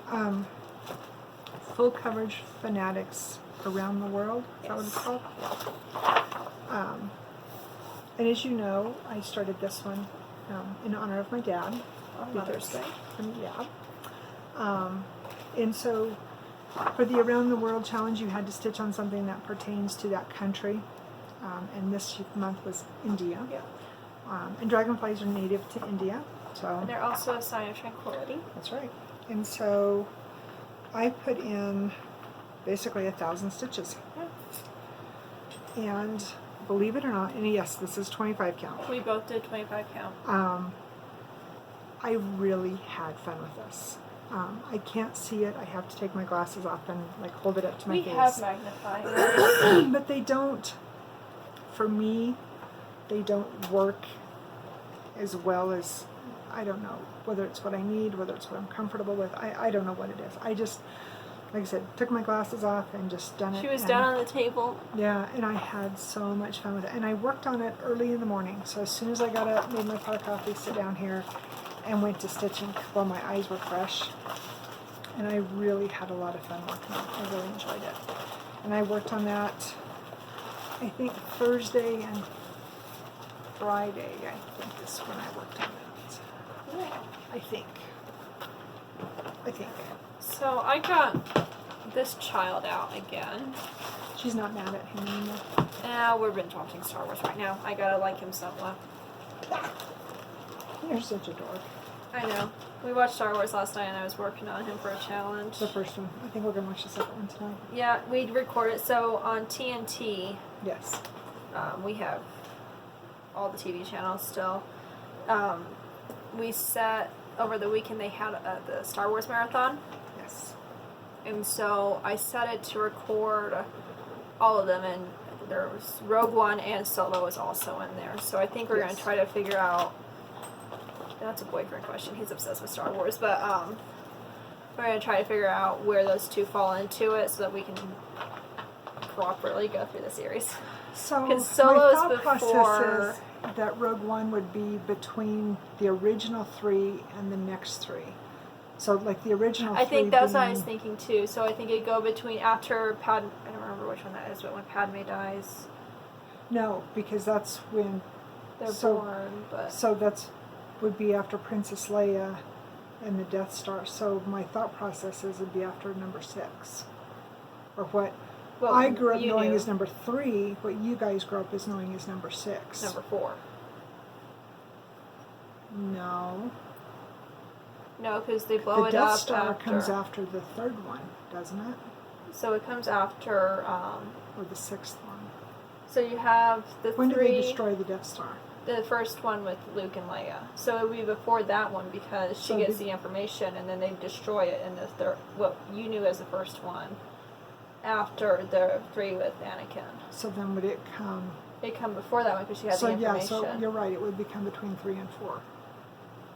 Full Coverage Fanatics Around the World. Is that what it's called? And as you know, I started this one in honor of my dad. On Mother's Day. Yeah. And so for the Around the World Challenge, you had to stitch on something that pertains to that country. And this month was India. Yeah. And dragonflies are native to India. So And they're also a sign of tranquility. that's right. And so I put in basically 1,000 stitches. Yeah. And believe it or not, and yes, this is 25 count. We both did 25 count. I really had fun with this. I can't see it. I have to take my glasses off and like hold it up to my We face. have magnifying. But they don't, for me, they don't work as well as, I don't know, whether it's what I need, whether it's what I'm comfortable with. I don't know what it is. I just, like I said, took my glasses off and just done it. She was down on the table. Yeah, and I had so much fun with it. And I worked on it early in the morning. So as soon as I got up, made my pot of coffee, sit down here, and went to stitching while my eyes were fresh. And I really had a lot of fun working on it. I really enjoyed it. And I worked on that, I think, Thursday and Friday, I think is when I worked on that. Yeah. I think. So I got this child out again. She's not mad at him anymore. We're binge watching Star Wars right now. I gotta like him somewhat. You're such a dork. I know. We watched Star Wars last night and I was working on him for a challenge. The first one. I think we're going to watch the second one tonight. Yeah, we recorded. So on TNT, Yes. we have all the TV channels still. We set, over the weekend they had the Star Wars marathon. Yes. And so I set it to record all of them, and there was Rogue One and Solo was also in there. So I think we're going to try to figure out, that's a boyfriend question, he's obsessed with Star Wars, but we're going to try to figure out where those two fall into it so that we can properly go through the series. So Because my Solo's thought before... process is that Rogue One would be between the original 3 and the next 3. So like the original 3 I think that's what I was being- thinking too. So I think it'd go between after I don't remember which one that is, but when Padme dies, No, because that's when... they're So- born. But So that's would be after Princess Leia and the Death Star. So my thought process is it'd be after number 6. Or what well, I grew up you knowing knew, as number 3, what you guys grew up as knowing as number 6. number 4. No. No, because they blow The it Death up Star after. comes after the 3rd one, doesn't it? So it comes after. Or the 6th one. So you have the When do 3. they destroy the Death Star? The first one with Luke and Leia. So it would be before that one because she So gets the- the information and then they destroy it in the third. What you knew as the first one. After the 3 with Anakin. So then would it come... It come before that one because she had So the yeah, information. so you're right, it would become between 3 and 4.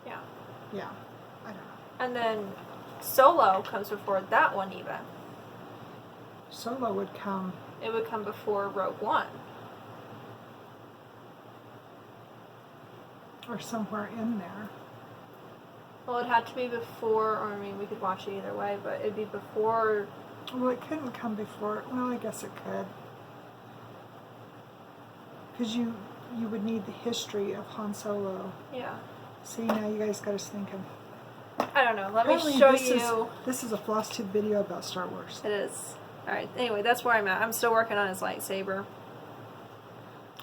Yeah. Yeah, I don't know. And then Solo comes before that one even. Solo would come... It would come before Rogue One. or somewhere in there. Well, it'd have to be before, or I mean, we could watch it either way, but it'd be before. Well, it couldn't come before... Well, I guess it could. Because you would need the history of Han Solo. Yeah. See, now you guys got us thinking. I don't know. Let me Apparently show this you. This is a Flosstube video about Star Wars. It is. Alright, anyway, that's where I'm at. I'm still working on his lightsaber.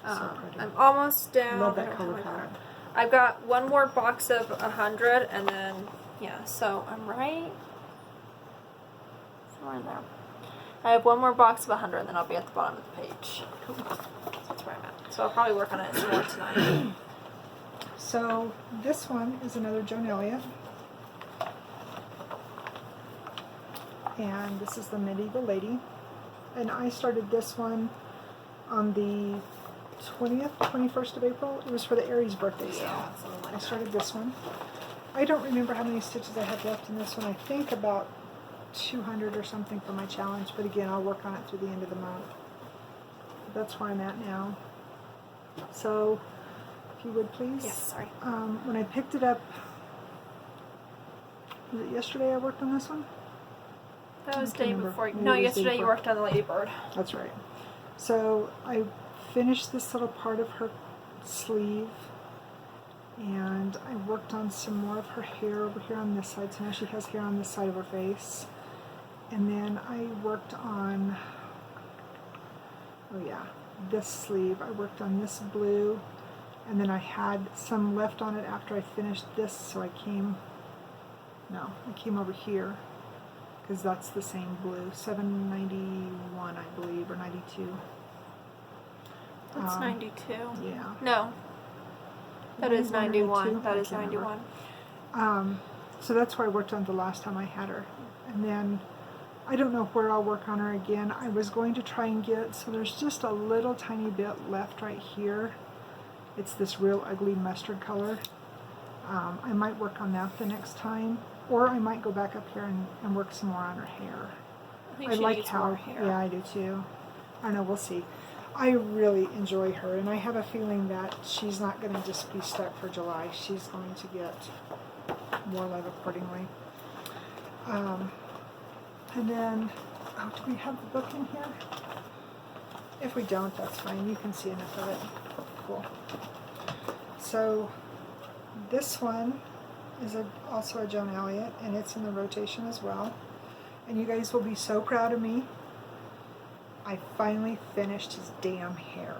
So pretty. I'm almost down. Love I that don't color have my palette. card. I've got one more box of 100, and then, yeah, so I'm right somewhere in there. I have one more box of 100, and then I'll be at the bottom of the page. So that's where I'm at. So I'll probably work on it some more tonight. So this one is another Joan Elliott. And this is the Medieval Lady. And I started this one on the 20th, 21st of April. It was for the Aries birthday sale. Yeah, something like I that. started this one. I don't remember how many stitches I have left in this one. I think about 200 or something for my challenge. But again, I'll work on it through the end of the month. That's where I'm at now. So, if you would please. Yes, sorry. When I picked it up, was it yesterday I worked on this one? That was I day can't remember. before. Maybe No, it was day yesterday you before. worked on the Ladybird. That's right. So I finished this little part of her sleeve, and I worked on some more of her hair over here on this side. So now she has hair on this side of her face. And then I worked on, oh yeah, this sleeve. I worked on this blue, and then I had some left on it after I finished this, so I came over here, because that's the same blue, 791 I believe, or 92. That's 92. Yeah. No. That is 91. That I is can't remember. 91. So that's where I worked on the last time I had her. And then I don't know where I'll work on her again. I was going to try and get, so there's just a little tiny bit left right here. It's this real ugly mustard color. I might work on that the next time, or I might go back up here and work some more on her hair. I think I she like needs how, more hair. yeah, I do too. I know, we'll see. I really enjoy her, and I have a feeling that she's not going to just be stuck for July. She's going to get more love accordingly. And then, oh, do we have the book in here? If we don't, that's fine. You can see enough of it. Cool. So, this one is also a Joan Elliott, and it's in the rotation as well. And you guys will be so proud of me. I finally finished his damn hair.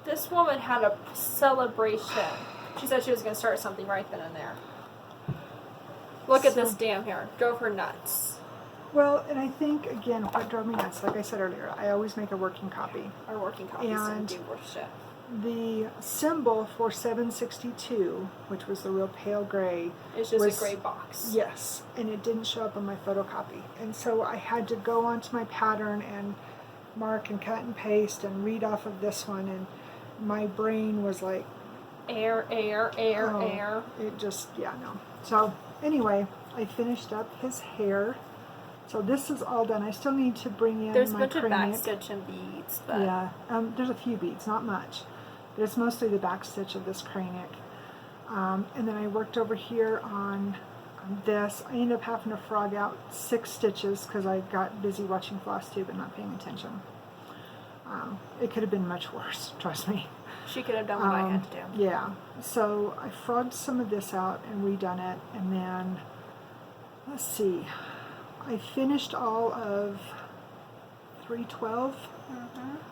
This woman had a celebration. She said she was going to start something right then and there. Look at this damn hair. Drove her nuts. Well, and I think, again, what drove me nuts, like I said earlier, I always make a working copy. Our working copies don't do worth shit. The symbol for 762, which was the real pale gray, it's just a gray box. Yes, and it didn't show up on my photocopy. And so I had to go onto my pattern and mark and cut and paste and read off of this one, and my brain was like... Air. It just, yeah, no. So, anyway, I finished up his hair. So this is all done. I still need to bring in There's my a bunch of cranic. backstitch and beads, but... Yeah, there's a few beads, not much. But it's mostly the backstitch of this cranic. And then I worked over here on this. I ended up having to frog out 6 stitches because I got busy watching Flosstube and not paying attention. It could have been much worse, trust me. She could have done what I had to do. Yeah, so I frogged some of this out and redone it, and then, let's see, I finished all of 312?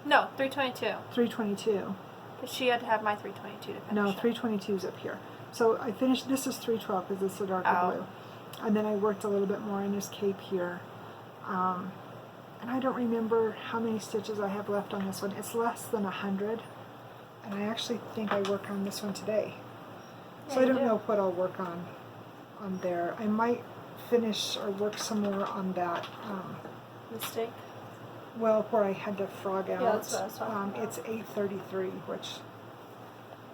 No, 322. 322. But she had to have my 322 to finish No, it. 322 is up here. So I finished, this is 312 because it's the darker blue. And then I worked a little bit more in this cape here. And I don't remember how many stitches I have left on this one. It's less than 100. And I actually think I work on this one today. So I don't know what I'll work on there. I might finish or work some more on that. Mistake? Well, where I had to frog out. Yeah, that's what I was talking about. It's 833, which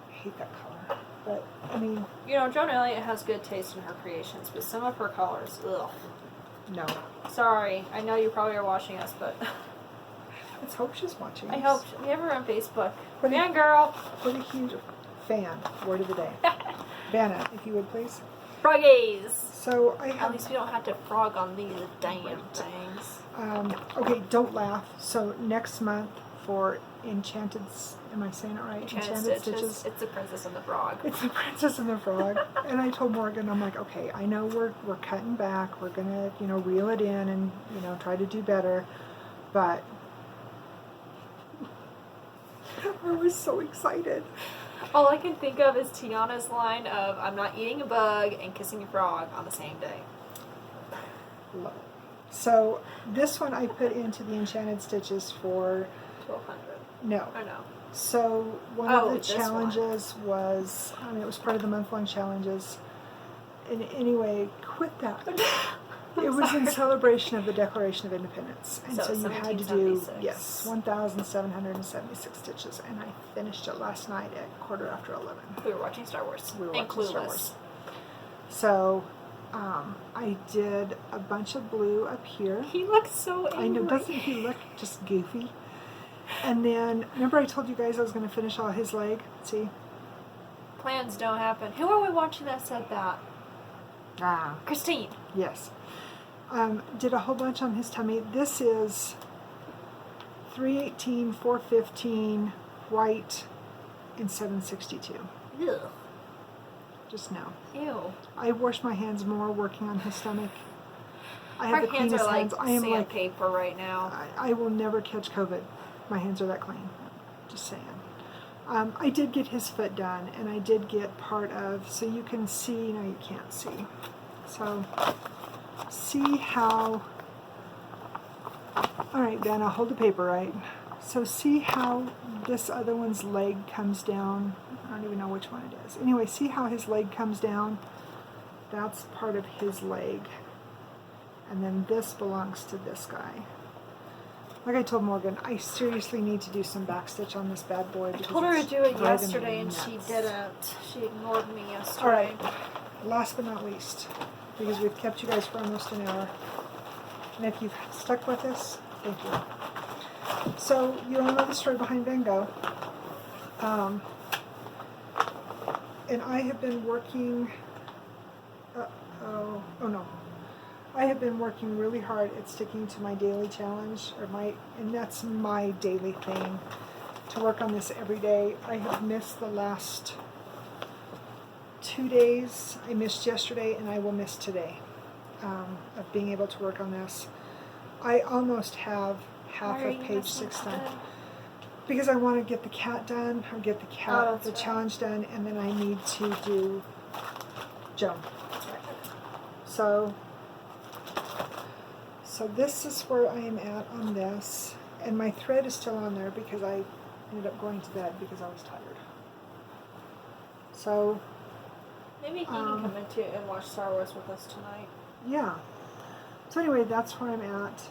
I hate that color. But, I mean... You know, Joan Elliott has good taste in her creations, but some of her colors, ugh. No. Sorry, I know you probably are watching us, but... Let's hope she's watching. I hope. We have her on Facebook. Pretty- Fangirl! Pretty huge fan. Word of the day. Vanna, if you would please. Froggies! So I At have... least we don't have to frog on these damn things. Okay, don't laugh. So next month for Enchanted... Am I saying it right? Enchanted Stitches. It's the Princess and the Frog. It's the Princess and the Frog. And I told Morgan, I'm like, okay, I know we're cutting back. We're going to, you know, reel it in and, you know, try to do better. But I was so excited. All I can think of is Tiana's line of, I'm not eating a bug and kissing a frog on the same day. Love it. So this one I put into the Enchanted Stitches for... 1200. No. I know. So one of the challenges was, it was part of the month-long challenges. And anyway, quit that. It was in celebration of the Declaration of Independence. And so you had to do, 1776. 1,776 stitches. And I finished it last night at 11:15. We were watching Star Wars. We were and watching Clueless. Star Wars. So I did a bunch of blue up here. He looks so angry. I know, doesn't he look just goofy? And then, remember I told you guys I was going to finish all his leg? See? Plans don't happen. Who are we watching that said that? Christine. Yes. Did a whole bunch on his tummy. This is 318, 415, white, and 762. Ew. Just know. Ew. I wash my hands more working on his stomach. I have Our the hands cleanest are like hands. I am like, sandpaper right now. I will never catch COVID. My hands are that clean. Just saying. I did get his foot done, and I did get part of, so you can see, no you can't see. So, see how, alright Vanna, hold the paper, right? So see how this other one's leg comes down? I don't even know which one it is. Anyway, see how his leg comes down? That's part of his leg. And then this belongs to this guy. Like I told Morgan, I seriously need to do some backstitch on this bad boy. I told her to do it yesterday and she nuts. didn't. She ignored me yesterday. Alright, last but not least, because we've kept you guys for almost an hour. And if you've stuck with us, thank you. So, you all know the story behind Van Gogh. And I have been working, oh no. I have been working really hard at sticking to my daily challenge, and that's my daily thing, to work on this every day. I have missed the last 2 days. I missed yesterday, and I will miss today of being able to work on this. I almost have half of page 6 done. Because I want to get the cat done, or get the challenge done, and then I need to do Joan. So this is where I am at on this, and my thread is still on there because I ended up going to bed because I was tired. So Maybe he can come into and watch Star Wars with us tonight. yeah. So anyway, that's where I'm at.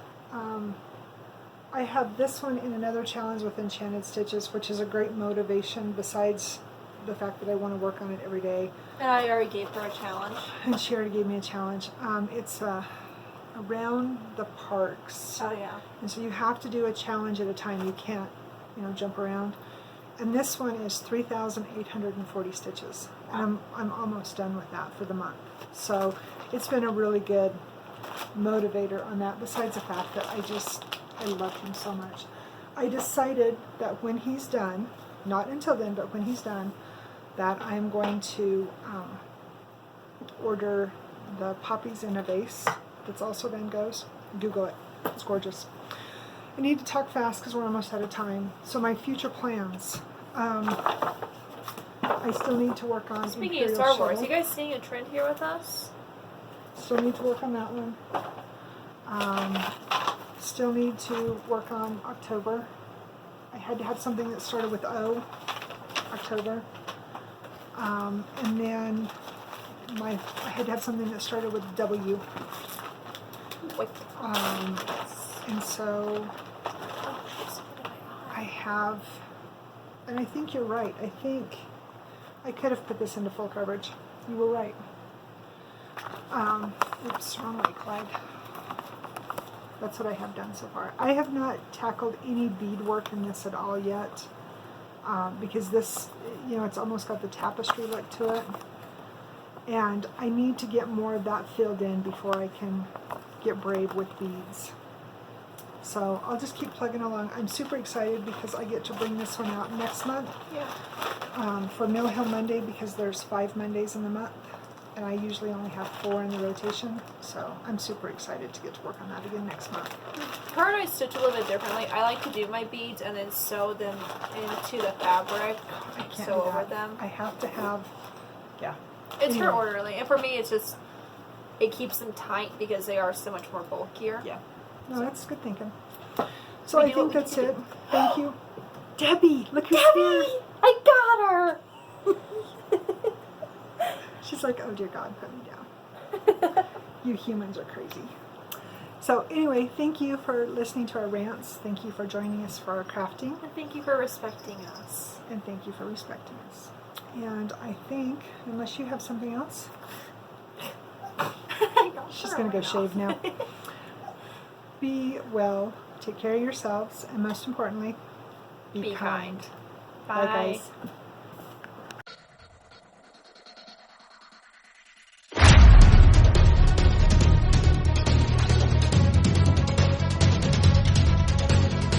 I have this one in another challenge with Enchanted Stitches, which is a great motivation besides the fact that I want to work on it every day. And I already gave her a challenge. And she already gave me a challenge. It's around the parks. Oh, yeah. And so you have to do a challenge at a time. You can't, jump around. And this one is 3,840 stitches. And I'm almost done with that for the month. So it's been a really good motivator on that, besides the fact that I love him so much. I decided that when he's done, not until then, but when he's done, that I'm going to order the Poppies in a Vase that's also Van Gogh's. Google it. It's gorgeous. I need to talk fast because we're almost out of time. So my future plans. I still need to work on Speaking Imperial of Star Wars, Shuttle. you guys seeing a trend here with us? Still need to work on that one. Still need to work on October. I had to have something that started with O, October. And then I had to have something that started with W. And so I have, and I think you're right. I think I could have put this into full coverage. You were right. Oops, wrong way, Clyde. That's what I have done so far. I have not tackled any beadwork in this at all yet, because this, it's almost got the tapestry look to it. And I need to get more of that filled in before I can get brave with beads. So I'll just keep plugging along. I'm super excited because I get to bring this one out next month. Yeah. For Mill Hill Monday, because there's 5 Mondays in the month. And I usually only have 4 in the rotation, so I'm super excited to get to work on that again next month. Her and I stitch a little bit differently. I like to do my beads and then sew them into the fabric. I can't sew do that. over them. I have to have, yeah. It's Anyway. for orderly, and for me, it's just it keeps them tight because they are so much more bulkier. Yeah. No, that's good thinking. So We I do think what we that's can it. Thank you. Debbie, look who's here. I got her! She's like, oh dear God, put me down. You humans are crazy. So anyway, thank you for listening to our rants. Thank you for joining us for our crafting. And thank you for respecting us. And thank you for respecting us. And I think, unless you have something else, she's going to go shave now. Be well, take care of yourselves, and most importantly, be kind. Bye. Bye, guys.